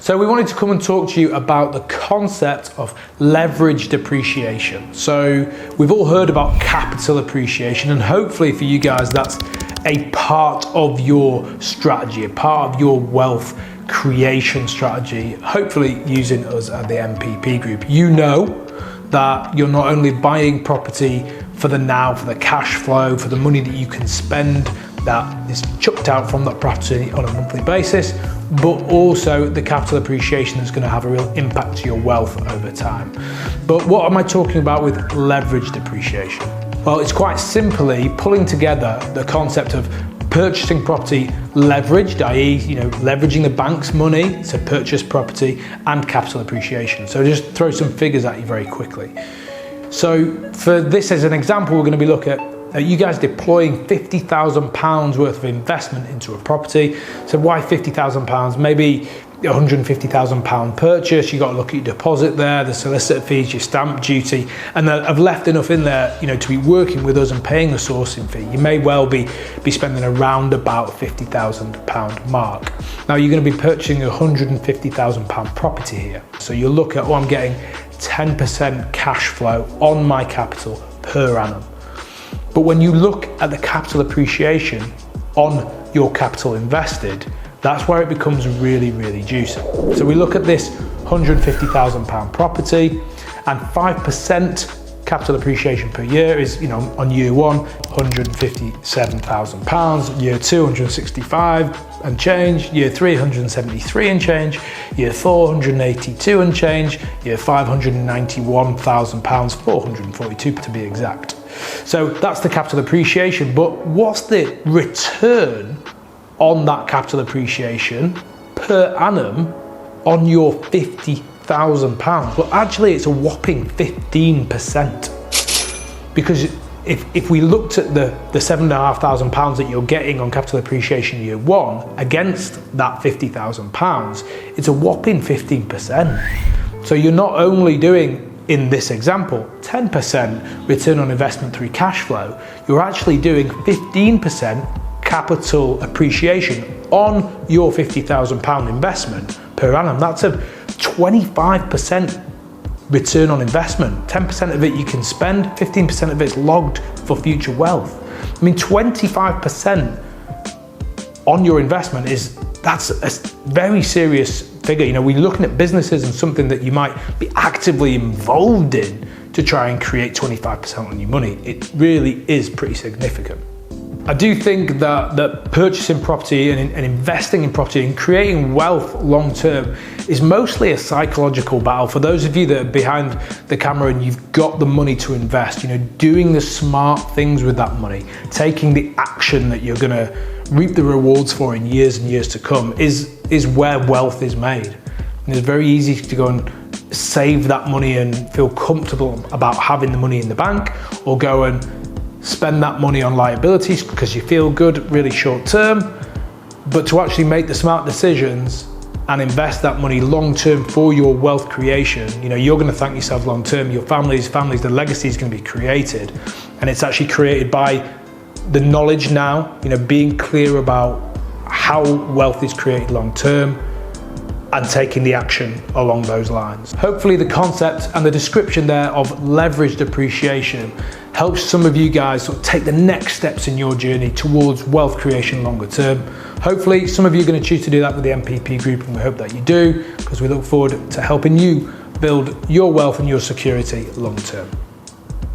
So we wanted to come and talk to you about the concept of leveraged appreciation. So we've all heard about capital appreciation, and hopefully for you guys that's a part of your strategy, a part of your wealth creation strategy, hopefully using us at the MPP Group. You know that you're not only buying property for the now, for the cash flow, for the money that you can spend that is chucked out from that property on a monthly basis, but also the capital appreciation that's going to have a real impact to your wealth over time. But what am I talking about with leveraged appreciation? Well, it's quite simply pulling together the concept of purchasing property leveraged, i.e., leveraging the bank's money to purchase property, and capital appreciation. So just throw some figures at you very quickly. So for this as an example, we're going to be looking at you guys deploying £50,000 worth of investment into a property. So why £50,000? Maybe £150,000 purchase. You got to look at your deposit there, the solicitor fees, your stamp duty, and I've left enough in there, to be working with us and paying the sourcing fee. You may well be spending around about £50,000 mark. Now you're going to be purchasing a £150,000 property here. So you look at, I'm getting 10% cash flow on my capital per annum. But when you look at the capital appreciation on your capital invested, that's where it becomes really, really juicy. So we look at this £150,000 property, and 5% capital appreciation per year is, on year one, £157,000, year two, 165 and change, year three, 173 and change, year four, 182 and change, year five, £191,000, 442 to be exact. So that's the capital appreciation, but what's the return on that capital appreciation per annum on your £50,000? Well, actually it's a whopping 15%. Because if we looked at the £7,500 that you're getting on capital appreciation year one against that £50,000, it's a whopping 15%. So you're not only doing, in this example, 10% return on investment through cash flow, you're actually doing 15% capital appreciation on your £50,000 investment per annum. That's a 25% return on investment. 10% of it you can spend, 15% of it's logged for future wealth. 25% on your investment that's a very serious figure. We're looking at businesses and something that you might be actively involved in to try and create 25% on your money. It really is pretty significant. I do think that purchasing property and investing in property and creating wealth long term is mostly a psychological battle. For those of you that are behind the camera and you've got the money to invest, doing the smart things with that money, taking the action that you're going to reap the rewards for in years and years to come is where wealth is made. And it's very easy to go and save that money and feel comfortable about having the money in the bank, or go and spend that money on liabilities because you feel good really short term. But to actually make the smart decisions and invest that money long term for your wealth creation, you're going to thank yourself long term. Your families, the legacy is going to be created, and it's actually created by the knowledge now, being clear about how wealth is created long term and taking the action along those lines. Hopefully the concept and the description there of leveraged appreciation helps some of you guys sort of take the next steps in your journey towards wealth creation longer term. Hopefully some of you are going to choose to do that with the MPP Group, and we hope that you do, because we look forward to helping you build your wealth and your security long term.